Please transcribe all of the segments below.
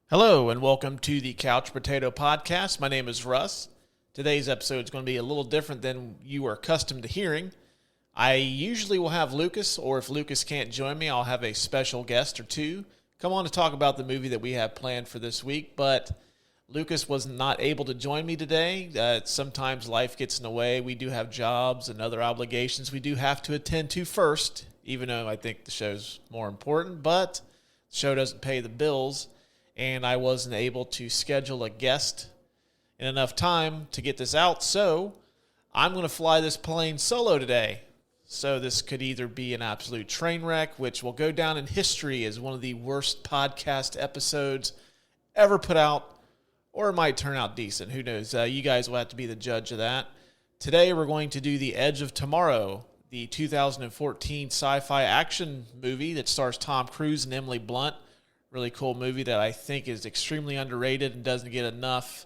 Hello and welcome to the Couch Potato Podcast. My name is Russ. Today's episode is going to be a little different than you are accustomed to hearing. I usually will have Lucas, or if Lucas can't join me, I'll have a special guest or two come on to talk about the movie that we have planned for this week. But Lucas was not able to join me today. Sometimes life gets in the way. We do have jobs and other obligations we do have to attend to first, even though I think the show's more important, but the show doesn't pay the bills. And I wasn't able to schedule a guest in enough time to get this out, so I'm going to fly this plane solo today. So this could either be an absolute train wreck, which will go down in history as one of the worst podcast episodes ever put out, or it might turn out decent. Who knows? You guys will have to be the judge of that. Today we're going to do The Edge of Tomorrow, the 2014 sci-fi action movie that stars Tom Cruise and Emily Blunt. Really cool movie that I think is extremely underrated and doesn't get enough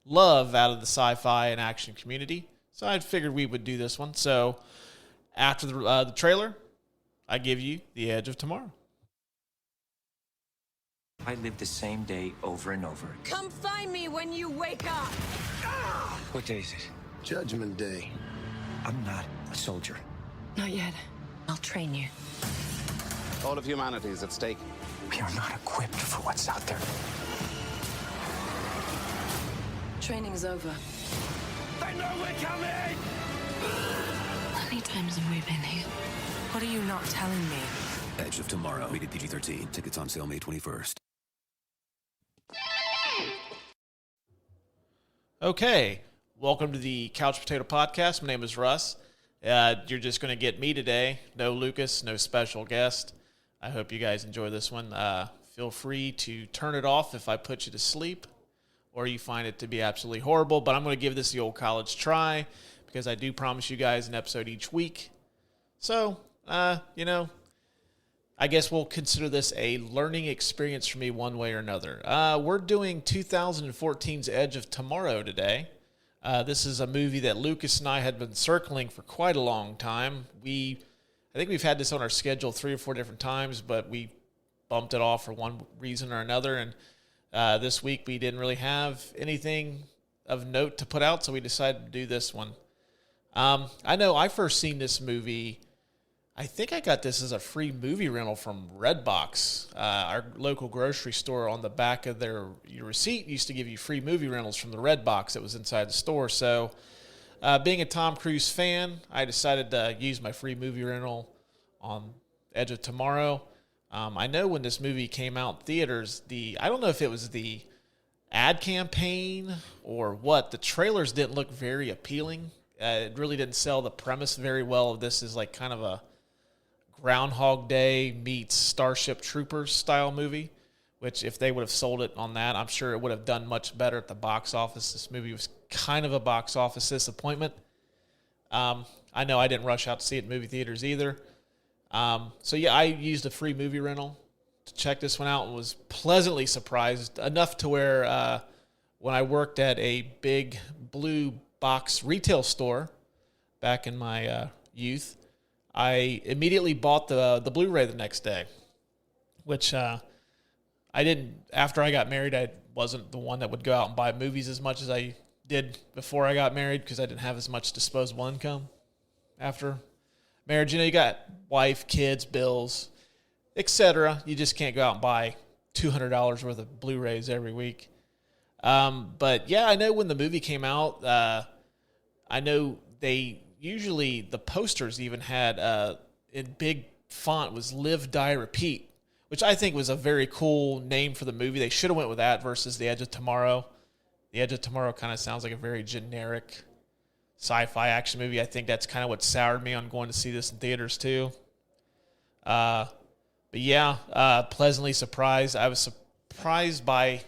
love out of the sci-fi and action community. So I figured we would do this one. So after the trailer, I give you The Edge of Tomorrow. I live the same day over and over. Come find me when you wake up. What day is it? Judgment Day. I'm not a soldier. Not yet. I'll train you. All of humanity is at stake. We are not equipped for what's out there. Training's over. They know we're coming! How many times have we been here? What are you not telling me? Edge of Tomorrow, rated PG-13. Tickets on sale May 21st. Okay, welcome to the Couch Potato Podcast. My name is Russ. You're just going to get me today. No Lucas, no special guest. I hope you guys enjoy this one. Feel free to turn it off if I put you to sleep or you find it to be absolutely horrible. But I'm going to give this the old college try because I do promise you guys an episode each week. So, I guess we'll consider this a learning experience for me one way or another. We're doing 2014's Edge of Tomorrow today. This is a movie that Lucas and I had been circling for quite a long time. I think we've had this on our schedule 3 or 4 different times, but we bumped it off for one reason or another. And this week we didn't really have anything of note to put out, so we decided to do this one. I know I first seen this movie, I think I got this as a free movie rental from Redbox. Our local grocery store, on the back of your receipt used to give you free movie rentals from the Redbox that was inside the store. So being a Tom Cruise fan, I decided to use my free movie rental on Edge of Tomorrow. I know when this movie came out in theaters, I don't know if it was the ad campaign or what, the trailers didn't look very appealing. It really didn't sell the premise very well. This is like kind of a Groundhog Day meets Starship Troopers style movie, which if they would have sold it on that, I'm sure it would have done much better at the box office. This movie was kind of a box office disappointment. I know I didn't rush out to see it in movie theaters either. So yeah, I used a free movie rental to check this one out and was pleasantly surprised enough to where when I worked at a big blue box retail store back in my youth, I immediately bought the Blu-ray the next day, which I didn't. After I got married, I wasn't the one that would go out and buy movies as much as I did before I got married because I didn't have as much disposable income after marriage. You got wife, kids, bills, etc. You just can't go out and buy $200 worth of Blu-rays every week. But yeah, I know when the movie came out, I know the posters even had in big font was Live, Die, Repeat, which I think was a very cool name for the movie. They should have went with that versus The Edge of Tomorrow. The Edge of Tomorrow kind of sounds like a very generic sci-fi action movie. I think that's kind of what soured me on going to see this in theaters too. But yeah, pleasantly surprised. I was surprised by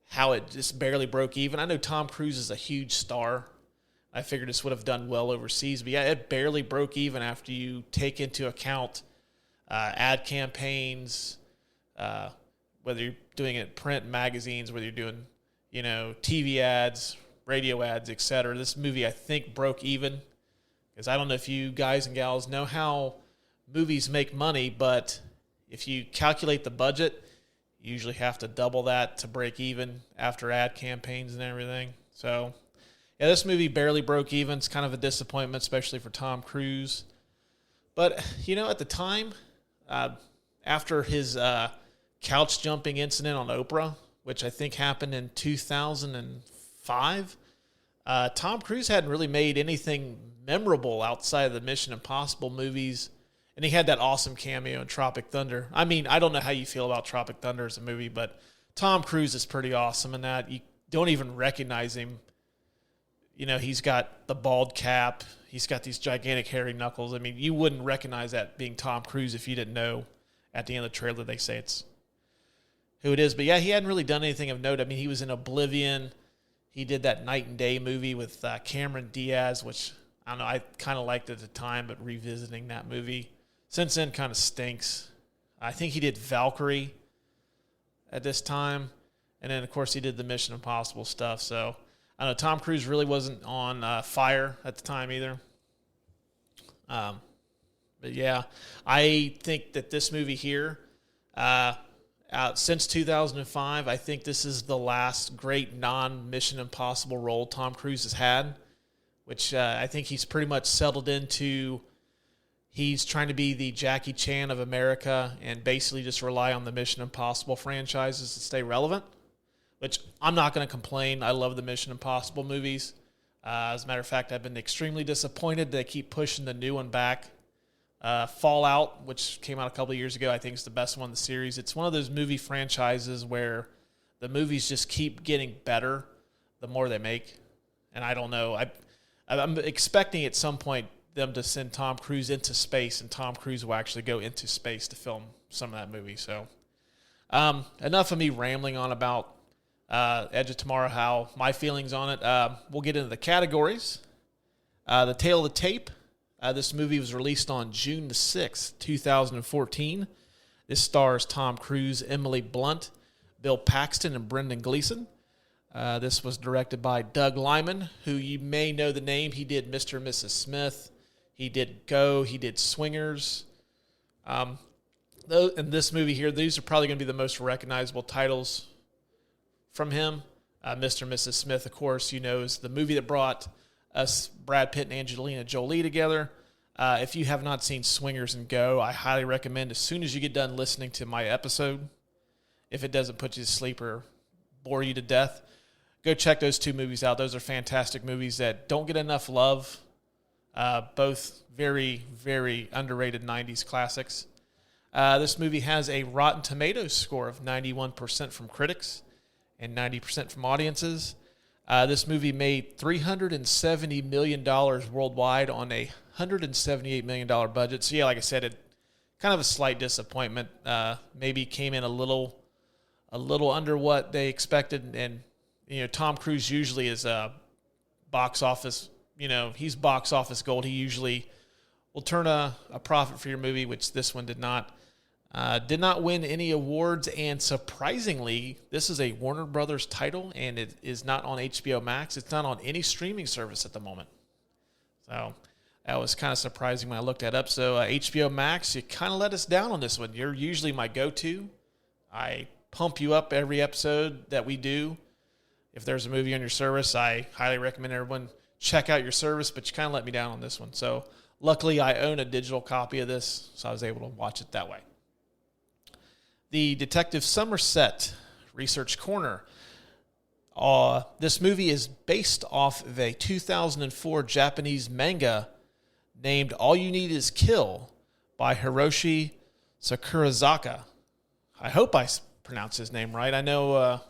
how it just barely broke even. I know Tom Cruise is a huge star. I figured this would have done well overseas. But yeah, it barely broke even after you take into account ad campaigns, whether you're doing it in print magazines, whether you're doing, TV ads, radio ads, etc. This movie, I think, broke even. Because I don't know if you guys and gals know how movies make money, but if you calculate the budget, You usually have to double that to break even after ad campaigns and everything. So, yeah, this movie barely broke even. It's kind of a disappointment, especially for Tom Cruise. But, you know, at the time, after his couch jumping incident on Oprah, which I think happened in 2005, Tom Cruise hadn't really made anything memorable outside of the Mission Impossible movies. And he had that awesome cameo in Tropic Thunder. I mean, I don't know how you feel about Tropic Thunder as a movie, but Tom Cruise is pretty awesome in that. You don't even recognize him. You know, he's got the bald cap. He's got these gigantic hairy knuckles. I mean, you wouldn't recognize that being Tom Cruise if you didn't know at the end of the trailer they say it's who it is. But yeah, he hadn't really done anything of note. I mean, he was in Oblivion. He did that Night and Day movie with Cameron Diaz, which, I don't know, I kind of liked at the time, but revisiting that movie since then kind of stinks. I think he did Valkyrie at this time. And then, of course, he did the Mission Impossible stuff. So, I don't know, Tom Cruise really wasn't on fire at the time either. But, yeah, I think that this movie here, since 2005, I think this is the last great non-Mission Impossible role Tom Cruise has had, which I think he's pretty much settled into. He's trying to be the Jackie Chan of America and basically just rely on the Mission Impossible franchises to stay relevant, which I'm not going to complain. I love the Mission Impossible movies. As a matter of fact, I've been extremely disappointed they keep pushing the new one back. Fallout, which came out a couple of years ago, I think is the best one in the series. It's one of those movie franchises where the movies just keep getting better the more they make. And I don't know. I'm expecting at some point them to send Tom Cruise into space, and Tom Cruise will actually go into space to film some of that movie. So enough of me rambling on about Edge of Tomorrow, how my feelings on it. We'll get into the categories. The Tale of the Tape. This movie was released on June the 6th, 2014. This stars Tom Cruise, Emily Blunt, Bill Paxton, and Brendan Gleeson. This was directed by Doug Liman, who you may know the name. He did Mr. and Mrs. Smith. He did Go. He did Swingers. In this movie here, these are probably going to be the most recognizable titles from him. Mr. and Mrs. Smith, of course, you know, is the movie that brought us Brad Pitt and Angelina Jolie together. If you have not seen Swingers and Go, I highly recommend as soon as you get done listening to my episode, if it doesn't put you to sleep or bore you to death, go check those two movies out. Those are fantastic movies that don't get enough love. Both very, very underrated 90s classics. This movie has a Rotten Tomatoes score of 91% from critics and 90% from audiences. This movie made $370 million worldwide on a $178 million budget. So, yeah, like I said, it kind of a slight disappointment. Maybe came in a little under what they expected. And, you know, Tom Cruise usually is box office, you know, he's box office gold. He usually will turn a profit for your movie, which this one did not. Did not win any awards, and surprisingly, this is a Warner Brothers title, and it is not on HBO Max. It's not on any streaming service at the moment. So that was kind of surprising when I looked that up. So HBO Max, you kind of let us down on this one. You're usually my go-to. I pump you up every episode that we do. If there's a movie on your service, I highly recommend everyone check out your service, but you kind of let me down on this one. So luckily, I own a digital copy of this, so I was able to watch it that way. The Detective Somerset Research Corner. This movie is based off of a 2004 Japanese manga named All You Need Is Kill by Hiroshi Sakurazaka. I hope I pronounced his name right. I know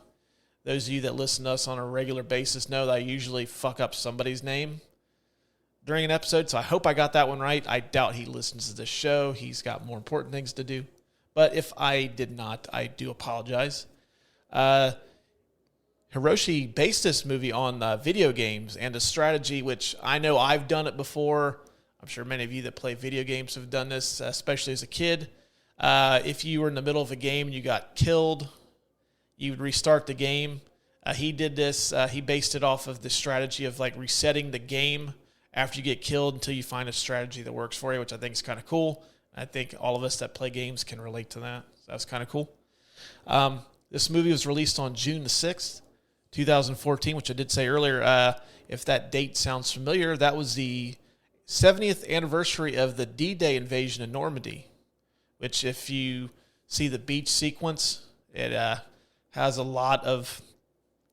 those of you that listen to us on a regular basis know that I usually fuck up somebody's name during an episode, so I hope I got that one right. I doubt he listens to this show. He's got more important things to do. But if I did not, I do apologize. Hiroshi based this movie on video games and a strategy, which I know I've done it before. I'm sure many of you that play video games have done this, especially as a kid. If you were in the middle of a game and you got killed, you would restart the game. He did this. He based it off of the strategy of like resetting the game after you get killed until you find a strategy that works for you, which I think is kind of cool. I think all of us that play games can relate to that. So that's kind of cool. This movie was released on June the 6th, 2014, which I did say earlier. If that date sounds familiar, that was the 70th anniversary of the D-Day invasion in Normandy, which if you see the beach sequence, it has a lot of,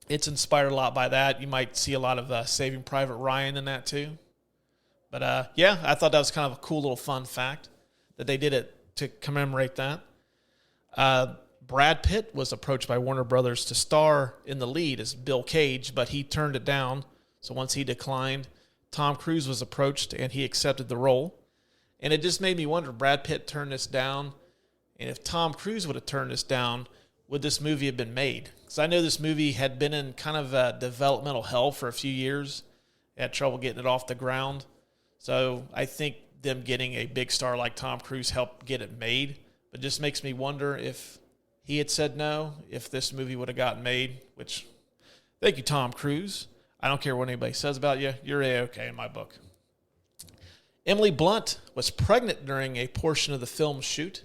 it's inspired a lot by that. You might see a lot of Saving Private Ryan in that too. But yeah, I thought that was kind of a cool little fun fact that they did it to commemorate that. Brad Pitt was approached by Warner Brothers to star in the lead as Bill Cage, but he turned it down. So once he declined, Tom Cruise was approached and he accepted the role. And it just made me wonder, Brad Pitt turned this down, and if Tom Cruise would have turned this down, would this movie have been made? Because I know this movie had been in kind of developmental hell for a few years. They had trouble getting it off the ground. So I think them getting a big star like Tom Cruise helped get it made. But it just makes me wonder if he had said no, if this movie would have gotten made, which, thank you, Tom Cruise. I don't care what anybody says about you. You're A-okay in my book. Emily Blunt was pregnant during a portion of the film shoot.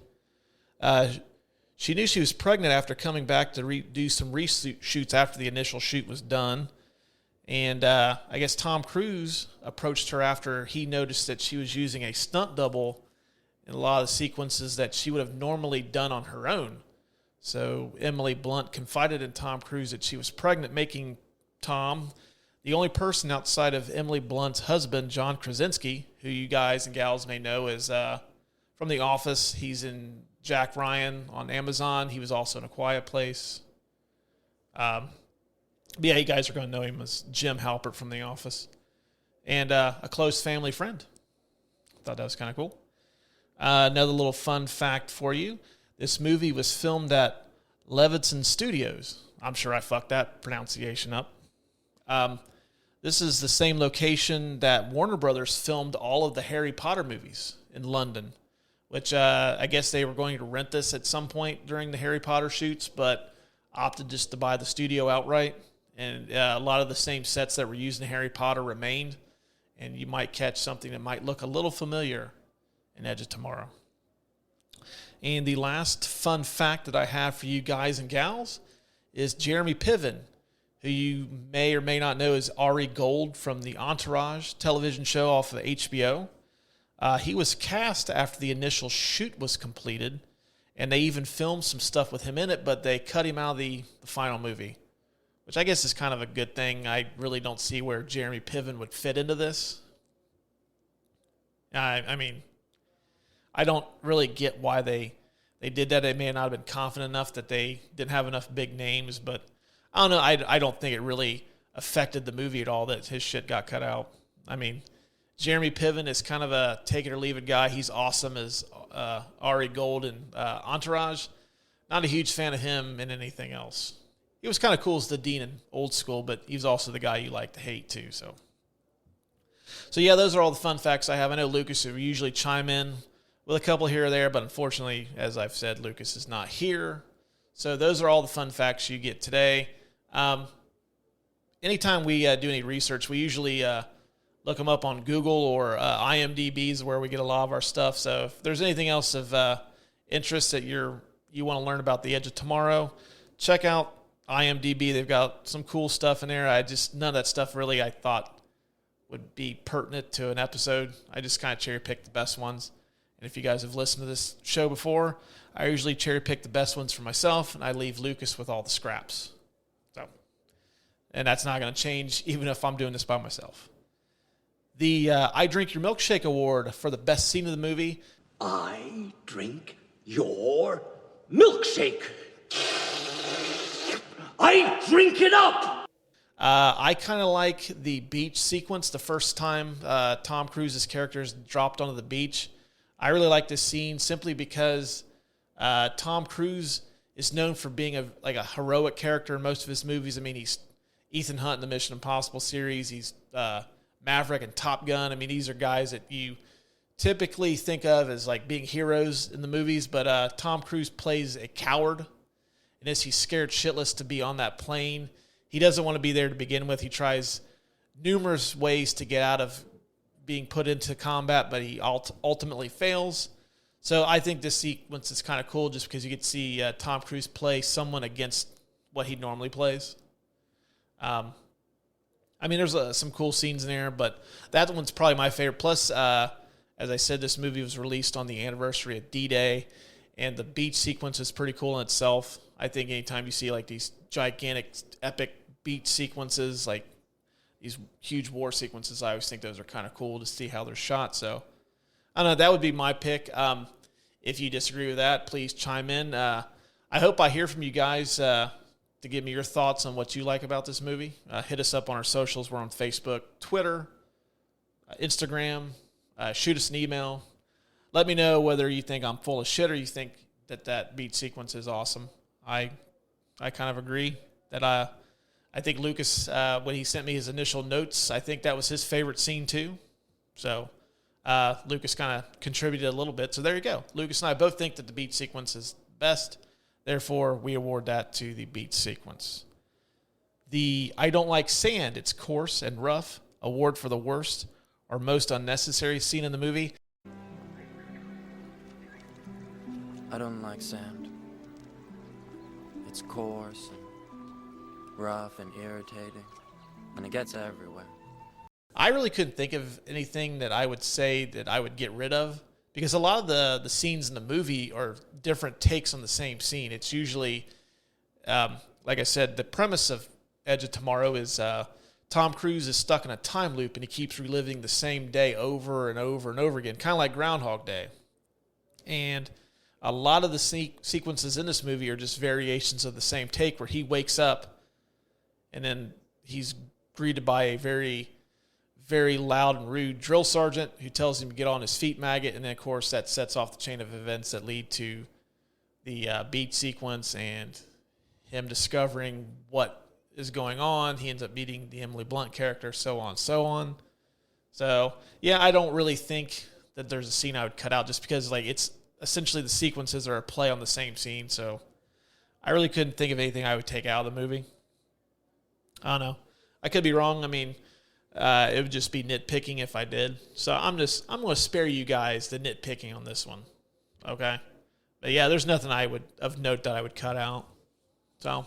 She knew she was pregnant after coming back to do some reshoots after the initial shoot was done. And I guess Tom Cruise approached her after he noticed that she was using a stunt double in a lot of the sequences that she would have normally done on her own. So Emily Blunt confided in Tom Cruise that she was pregnant, making Tom the only person outside of Emily Blunt's husband, John Krasinski, who you guys and gals may know is from The Office. He's in Jack Ryan on Amazon. He was also in A Quiet Place. But yeah, you guys are going to know him as Jim Halpert from The Office. And a close family friend. Thought that was kind of cool. Another little fun fact for you. This movie was filmed at Levinson Studios. I'm sure I fucked that pronunciation up. This is the same location that Warner Brothers filmed all of the Harry Potter movies in London, which I guess they were going to rent this at some point during the Harry Potter shoots, but opted just to buy the studio outright. And a lot of the same sets that were used in Harry Potter remained, and you might catch something that might look a little familiar in Edge of Tomorrow. And the last fun fact that I have for you guys and gals is Jeremy Piven, who you may or may not know is Ari Gold from the Entourage television show off of HBO. He was cast after the initial shoot was completed, and they even filmed some stuff with him in it, but they cut him out of the final movie, which I guess is kind of a good thing. I really don't see where Jeremy Piven would fit into this. I mean, I don't really get why they did that. They may not have been confident enough that they didn't have enough big names, but I don't know. I don't think it really affected the movie at all that his shit got cut out. I mean, Jeremy Piven is kind of a take it or leave it guy. He's awesome as Ari Gold in Entourage. Not a huge fan of him in anything else. He was kind of cool as the Dean in Old School, but he's also the guy you like to hate too. So yeah, those are all the fun facts I have. I know Lucas will usually chime in with a couple here or there, but unfortunately, as I've said, Lucas is not here. So those are all the fun facts you get today. Anytime we do any research, we usually look them up on Google or IMDb is where we get a lot of our stuff. So if there's anything else of interest that you want to learn about the Edge of Tomorrow, check out IMDb. They've got some cool stuff in there. None of that stuff really I thought would be pertinent to an episode. I just kind of cherry picked the best ones. And if you guys have listened to this show before, I usually cherry pick the best ones for myself, and I leave Lucas with all the scraps. And that's not going to change even if I'm doing this by myself. The I Drink Your Milkshake Award for the best scene of the movie. I drink your milkshake. I drink it up. I kind of like the beach sequence the first time Tom Cruise's character is dropped onto the beach. I really like this scene simply because Tom Cruise is known for being a heroic character in most of his movies. I mean, he's Ethan Hunt in the Mission Impossible series. He's Maverick and Top Gun. I mean, these are guys that you typically think of as like being heroes in the movies, but Tom Cruise plays a coward. And as he's scared shitless to be on that plane, he doesn't want to be there to begin with. He tries numerous ways to get out of being put into combat, but he ultimately fails. So I think this sequence is kind of cool just because you get to see Tom Cruise play someone against what he normally plays. I mean, there's some cool scenes in there, but that one's probably my favorite. Plus, as I said, this movie was released on the anniversary of D-Day, and the beach sequence is pretty cool in itself. I think anytime you see like these gigantic, epic beach sequences, like these huge war sequences, I always think those are kind of cool to see how they're shot. So, I don't know, that would be my pick. If you disagree with that, please chime in. I hope I hear from you guys to give me your thoughts on what you like about this movie. Hit us up on our socials. We're on Facebook, Twitter, Instagram. Shoot us an email. Let me know whether you think I'm full of shit or you think that beat sequence is awesome. I kind of agree that I think Lucas, when he sent me his initial notes, I think that was his favorite scene too. So Lucas kind of contributed a little bit. So there you go. Lucas and I both think that the beat sequence is best. Therefore, we award that to the beat sequence. The I Don't Like Sand, it's coarse and rough, award for the worst or most unnecessary scene in the movie. I don't like sand. It's coarse and rough and irritating, and it gets everywhere. I really couldn't think of anything that I would say that I would get rid of, because a lot of the scenes in the movie are different takes on the same scene. It's usually, like I said, the premise of Edge of Tomorrow is Tom Cruise is stuck in a time loop and he keeps reliving the same day over and over and over again, kind of like Groundhog Day. And a lot of the sequences in this movie are just variations of the same take where he wakes up and then he's greeted by a very, very loud and rude drill sergeant who tells him to get on his feet, maggot. And then, of course, that sets off the chain of events that lead to the beat sequence and him discovering what is going on. He ends up meeting the Emily Blunt character, so on, so on. So, yeah, I don't really think that there's a scene I would cut out just because, like, it's essentially the sequences are a play on the same scene. So I really couldn't think of anything I would take out of the movie. I don't know. I could be wrong. I mean, it would just be nitpicking if I did. So I'm going to spare you guys the nitpicking on this one. Okay? But yeah, there's nothing of note that I would cut out. So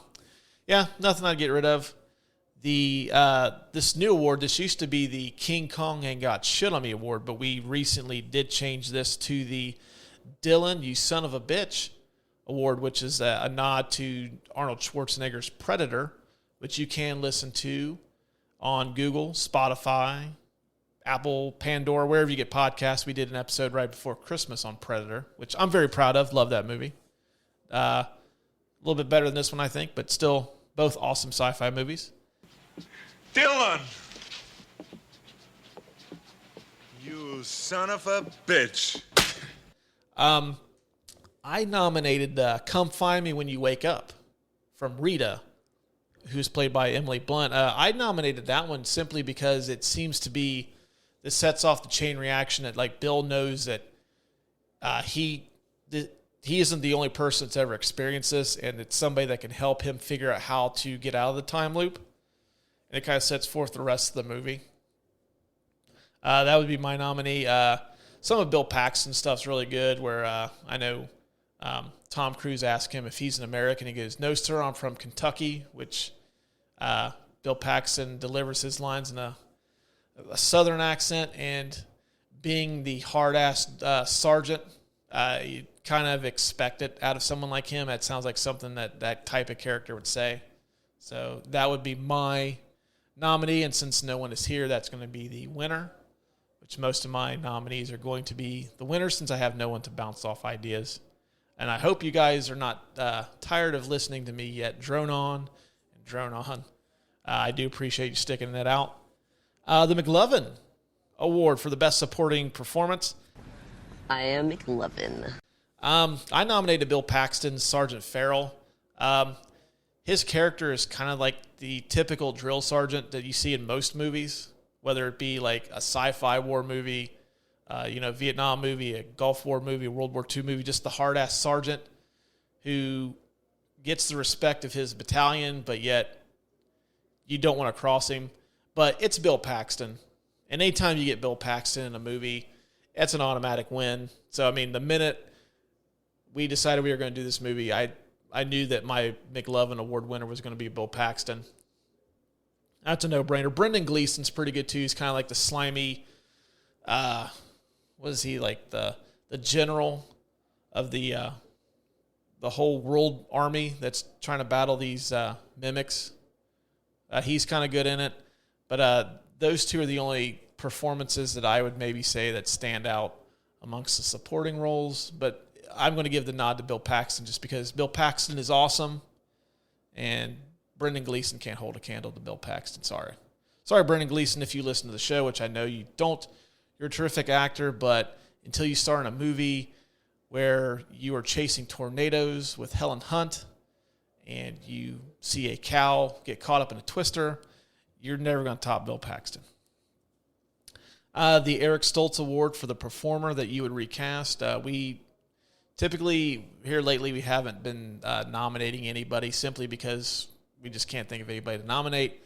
yeah, nothing I'd get rid of. This new award, this used to be the King Kong Ain't Got Shit on Me award, but we recently did change this to the Dylan, You Son of a Bitch award, which is a nod to Arnold Schwarzenegger's Predator, which you can listen to on Google, Spotify, Apple, Pandora, wherever you get podcasts. We did an episode right before Christmas on Predator, which I'm very proud of. Love that movie. A little bit better than this one, I think, but still both awesome sci-fi movies. Dylan! You son of a bitch. I nominated Come Find Me When You Wake Up from Rita, who's played by Emily Blunt. I nominated that one simply because it seems to be, this sets off the chain reaction that, like, Bill knows that he isn't the only person that's ever experienced this, and it's somebody that can help him figure out how to get out of the time loop. And it kind of sets forth the rest of the movie. That would be my nominee. Some of Bill Paxton's stuff's really good, where I know Tom Cruise asked him if he's an American. He goes, "No, sir, I'm from Kentucky," which Bill Paxton delivers his lines in a southern accent. And being the hard-ass sergeant, you kind of expect it out of someone like him. That sounds like something that type of character would say. So that would be my nominee. And since no one is here, that's going to be the winner, which most of my nominees are going to be the winners since I have no one to bounce off ideas. And I hope you guys are not tired of listening to me yet drone on and drone on. I do appreciate you sticking that out. The McLovin Award for the Best Supporting Performance. I am McLovin. I nominated Bill Paxton's Sergeant Farrell. His character is kind of like the typical drill sergeant that you see in most movies, whether it be like a sci-fi war movie, Vietnam movie, a Gulf War movie, a World War II movie, just the hard-ass sergeant who gets the respect of his battalion, but yet you don't want to cross him. But it's Bill Paxton. And anytime you get Bill Paxton in a movie, that's an automatic win. So, I mean, the minute we decided we were going to do this movie, I knew that my McLovin Award winner was going to be Bill Paxton. That's a no-brainer. Brendan Gleeson's pretty good, too. He's kind of like the slimy, what is he, like the general of the whole world army that's trying to battle these mimics. He's kind of good in it. But those two are the only performances that I would maybe say that stand out amongst the supporting roles. But I'm going to give the nod to Bill Paxton just because Bill Paxton is awesome, and Brendan Gleeson can't hold a candle to Bill Paxton. Sorry, Brendan Gleeson, if you listen to the show, which I know you don't. You're a terrific actor, but until you star in a movie where you are chasing tornadoes with Helen Hunt and you see a cow get caught up in a twister, you're never going to top Bill Paxton. The Eric Stoltz Award for the performer that you would recast. We typically, here lately, we haven't been nominating anybody simply because we just can't think of anybody to nominate.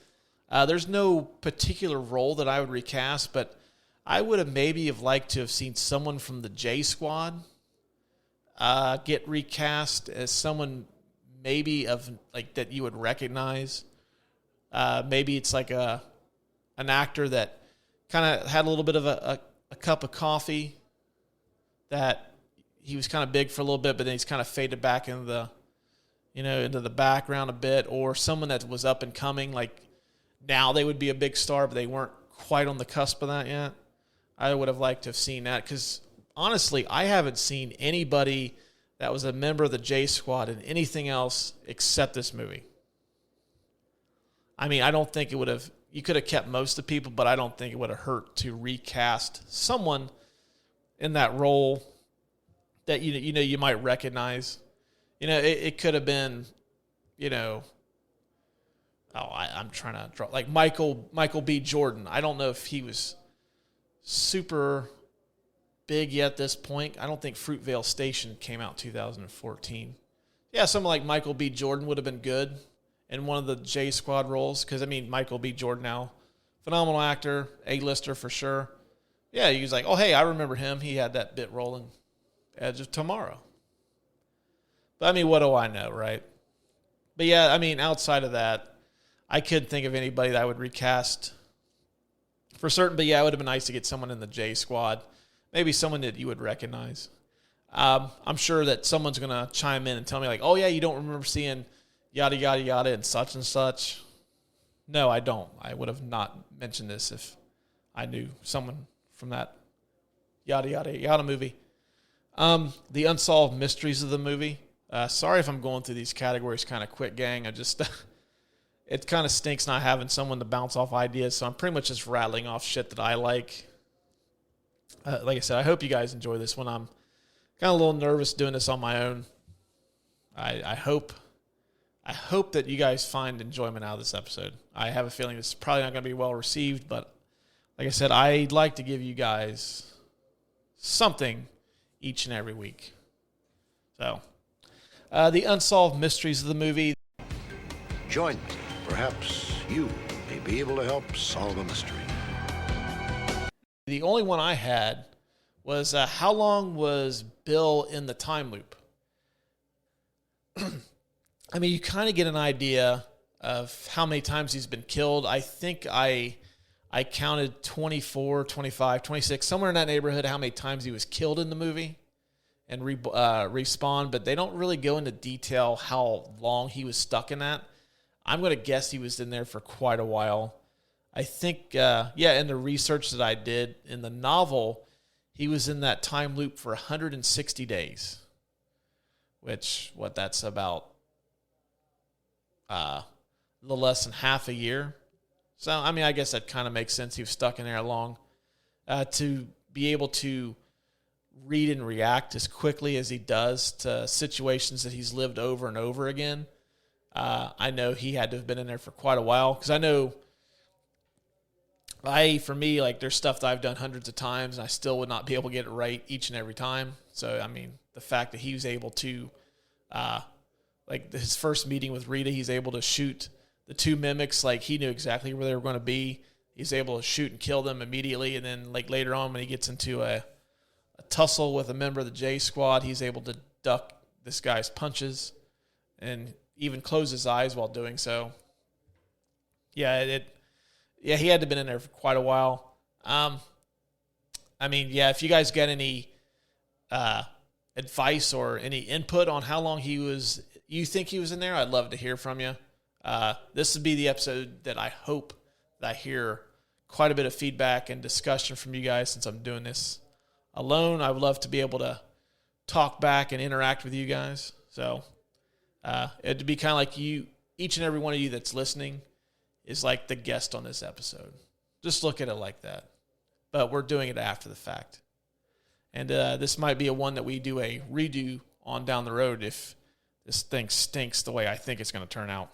There's no particular role that I would recast, but I would have maybe have liked to have seen someone from the J Squad get recast as someone maybe of like that you would recognize. Maybe it's like an actor that kind of had a little bit of a cup of coffee, that he was kind of big for a little bit, but then he's kind of faded back into the background a bit, or someone that was up and coming, like now they would be a big star, but they weren't quite on the cusp of that yet. I would have liked to have seen that because honestly, I haven't seen anybody that was a member of the J Squad in anything else except this movie. I mean, I don't think it would have. You could have kept most of the people, but I don't think it would have hurt to recast someone in that role that you might recognize. It could have been, I'm trying to draw like Michael B. Jordan. I don't know if he was super big yet at this point. I don't think Fruitvale Station came out in 2014. Yeah, someone like Michael B. Jordan would have been good in one of the J Squad roles, because, I mean, Michael B. Jordan now, phenomenal actor, A-lister for sure. Yeah, he was like, oh, hey, I remember him. He had that bit role in Edge of Tomorrow. But, I mean, what do I know, right? But, yeah, I mean, outside of that, I couldn't think of anybody that I would recast for certain. But, yeah, it would have been nice to get someone in the J Squad, maybe someone that you would recognize. I'm sure that someone's going to chime in and tell me, like, oh, yeah, you don't remember seeing yada, yada, yada, and such. No, I don't. I would have not mentioned this if I knew someone from that yada, yada, yada movie. The Unsolved Mysteries of the movie. Sorry if I'm going through these categories kind of quick, gang. I just, it kind of stinks not having someone to bounce off ideas, so I'm pretty much just rattling off shit that I like. Like I said, I hope you guys enjoy this one. I'm kind of a little nervous doing this on my own. I hope that you guys find enjoyment out of this episode. I have a feeling this is probably not going to be well received, but like I said, I'd like to give you guys something each and every week. So, the Unsolved Mysteries of the movie. Join me. Perhaps you may be able to help solve a mystery. The only one I had was how long was Bill in the time loop? I mean, you kind of get an idea of how many times he's been killed. I think I counted 24, 25, 26, somewhere in that neighborhood, how many times he was killed in the movie and respawned, but they don't really go into detail how long he was stuck in that. I'm going to guess he was in there for quite a while. I think, in the research that I did in the novel, he was in that time loop for 160 days, which, that's about a little less than half a year. So, I mean, I guess that kind of makes sense. He was stuck in there long. To be able to read and react as quickly as he does to situations that he's lived over and over again, I know he had to have been in there for quite a while, because I know for me, like, there's stuff that I've done hundreds of times and I still would not be able to get it right each and every time. So, I mean, the fact that he was able to, like his first meeting with Rita, he's able to shoot the two mimics. Like, he knew exactly where they were going to be. He's able to shoot and kill them immediately. And then, like, later on when he gets into a tussle with a member of the J Squad. He's able to duck this guy's punches and even close his eyes while doing so. Yeah, he had to have been in there for quite a while. If you guys got any advice or any input on how long you think he was in there, I'd love to hear from you. This would be the episode that I hope that I hear quite a bit of feedback and discussion from you guys, since I'm doing this alone. I would love to be able to talk back and interact with you guys. So it'd be kind of like each and every one of you that's listening is like the guest on this episode. Just look at it like that. But we're doing it after the fact. And this might be a one that we do a redo on down the road if this thing stinks the way I think it's going to turn out.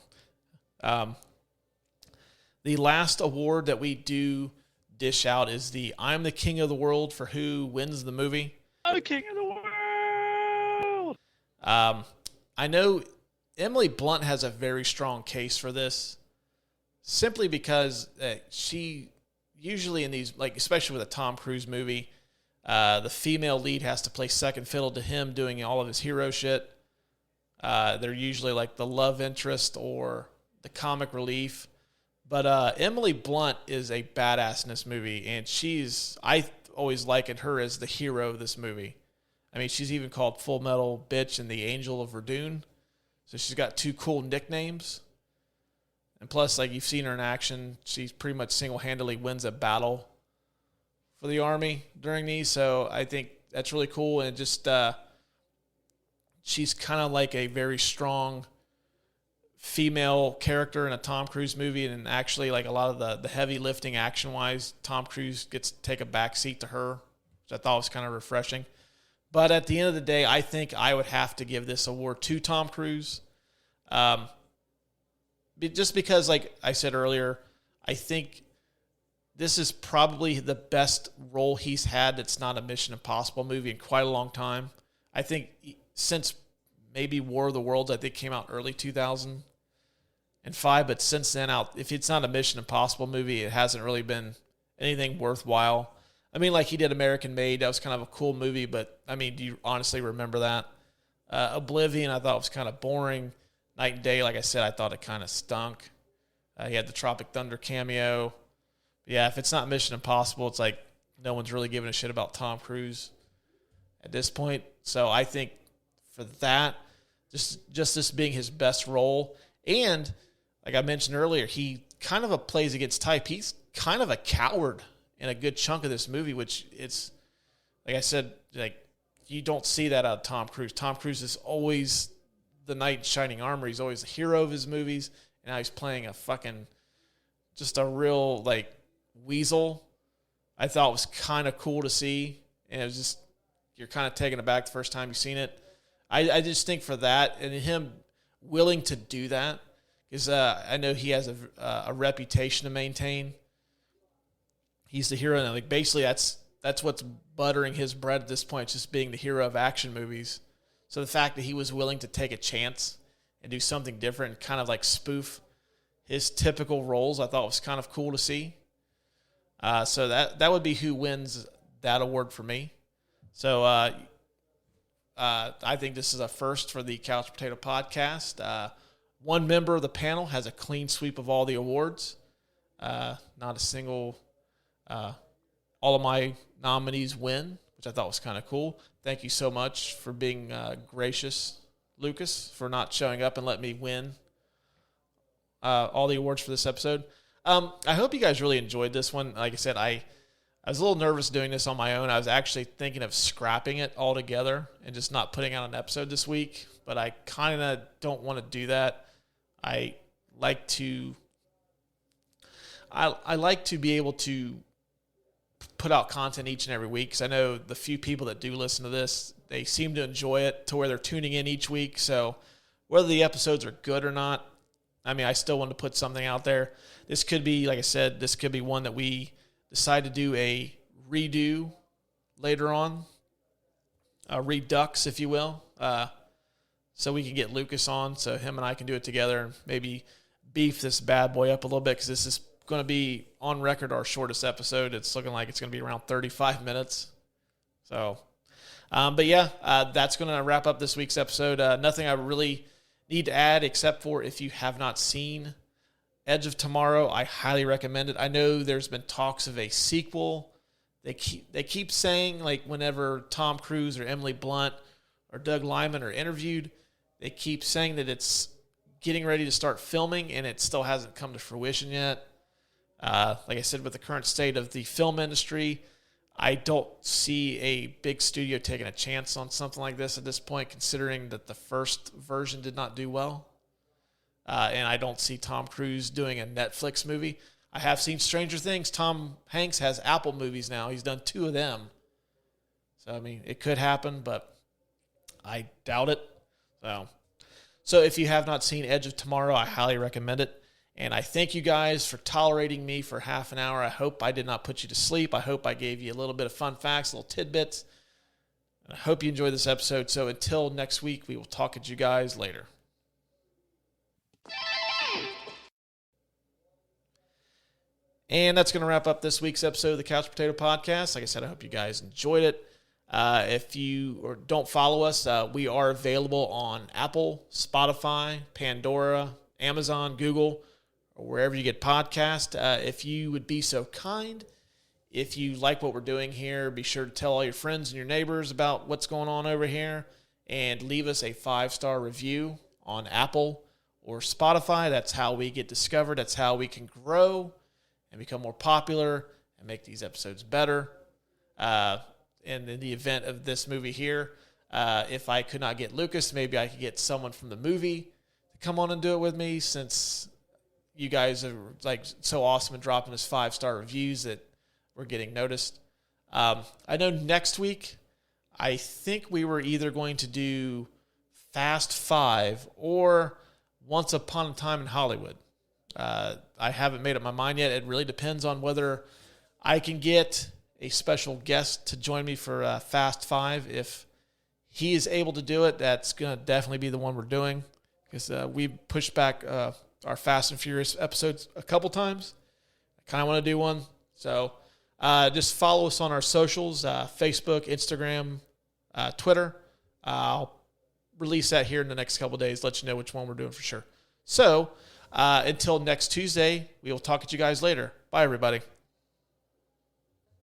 The last award that we do dish out is the I'm the King of the World for who wins the movie. I'm the King of the World! I know Emily Blunt has a very strong case for this, simply because she usually in these, like especially with a Tom Cruise movie, the female lead has to play second fiddle to him doing all of his hero shit. They're usually like the love interest or the comic relief. But Emily Blunt is a badass in this movie, and I always likened her as the hero of this movie. I mean, she's even called Full Metal Bitch and the Angel of Verdun. So she's got 2 cool nicknames. And plus, like, you've seen her in action. She pretty much single-handedly wins a battle for the Army during these. So I think that's really cool. And just she's kind of like a very strong female character in a Tom Cruise movie. And actually, like, a lot of the heavy lifting action-wise, Tom Cruise gets to take a back seat to her, which I thought was kind of refreshing. But at the end of the day, I think I would have to give this award to Tom Cruise. Just because, like I said earlier, I think this is probably the best role he's had that's not a Mission Impossible movie in quite a long time. I think since maybe War of the Worlds, I think came out early 2005, but since then out, if it's not a Mission Impossible movie, it hasn't really been anything worthwhile. I mean, like he did American Made, that was kind of a cool movie, but I mean, do you honestly remember that? Oblivion, I thought was kind of boring. Night and Day, like I said, I thought it kind of stunk. He had the Tropic Thunder cameo. But yeah, if it's not Mission Impossible, it's like no one's really giving a shit about Tom Cruise at this point. So I think for that, just this being his best role, and like I mentioned earlier, he kind of plays against type. He's kind of a coward in a good chunk of this movie, which it's, like I said, like you don't see that out of Tom Cruise. Tom Cruise is always the knight in shining armor. He's always the hero of his movies, and now he's playing just a real like weasel. I thought it was kind of cool to see, and it was just, you're kind of taken aback the first time you've seen it. I just think for that, and him willing to do that, because I know he has a reputation to maintain. He's the hero, and like basically that's what's buttering his bread at this point, just being the hero of action movies. So the fact that he was willing to take a chance and do something different and kind of like spoof his typical roles, I thought was kind of cool to see. So that would be who wins that award for me. So I think this is a first for the Couch Potato Podcast. One member of the panel has a clean sweep of all the awards. Not a single, all of my nominees win, which I thought was kind of cool. Thank you so much for being gracious, Lucas, for not showing up and letting me win all the awards for this episode. I hope you guys really enjoyed this one. Like I said, I was a little nervous doing this on my own. I was actually thinking of scrapping it altogether and just not putting out an episode this week, but I kind of don't want to do that. I like to be able to put out content each and every week, because I know the few people that do listen to this, they seem to enjoy it to where they're tuning in each week. So whether the episodes are good or not, I mean, I still want to put something out there. This could be, like I said, this could be one that we decide to do a redo later on, a redux, if you will, so we can get Lucas on, so him and I can do it together and maybe beef this bad boy up a little bit, because this is going to be, on record, our shortest episode. It's looking like it's going to be around 35 minutes. So But yeah, that's going to wrap up this week's episode. Nothing I really need to add except for if you have not seen Edge of Tomorrow, I highly recommend it. I know there's been talks of a sequel. They keep saying, like, whenever Tom Cruise or Emily Blunt or Doug Liman are interviewed, they keep saying that it's getting ready to start filming, and it still hasn't come to fruition yet. Like I said, with the current state of the film industry, I don't see a big studio taking a chance on something like this at this point, considering that the first version did not do well. And I don't see Tom Cruise doing a Netflix movie. I have seen Stranger Things. Tom Hanks has Apple movies now. He's done 2 of them. So, I mean, it could happen, but I doubt it. So if you have not seen Edge of Tomorrow, I highly recommend it. And I thank you guys for tolerating me for half an hour. I hope I did not put you to sleep. I hope I gave you a little bit of fun facts, little tidbits. And I hope you enjoyed this episode. So until next week, we will talk at you guys later. And that's going to wrap up this week's episode of the Couch Potato Podcast. Like I said, I hope you guys enjoyed it. If you don't follow us, we are available on Apple, Spotify, Pandora, Amazon, Google, or wherever you get podcasts. If you would be so kind, if you like what we're doing here, be sure to tell all your friends and your neighbors about what's going on over here and leave us a 5-star review on Apple or Spotify. That's how we get discovered. That's how we can grow and become more popular and make these episodes better. And in the event of this movie here, if I could not get Lucas, maybe I could get someone from the movie to come on and do it with me, since you guys are like so awesome and dropping us 5-star reviews that we're getting noticed. I know next week, I think we were either going to do Fast 5 or Once Upon a Time in Hollywood. I haven't made up my mind yet. It really depends on whether I can get a special guest to join me for Fast 5. If he is able to do it, that's going to definitely be the one we're doing, because we pushed back our Fast and Furious episodes a couple times. I kind of want to do one. So just follow us on our socials, Facebook, Instagram, Twitter. I'll release that here in the next couple of days, let you know which one we're doing for sure. So until next Tuesday, we will talk at you guys later. Bye, everybody.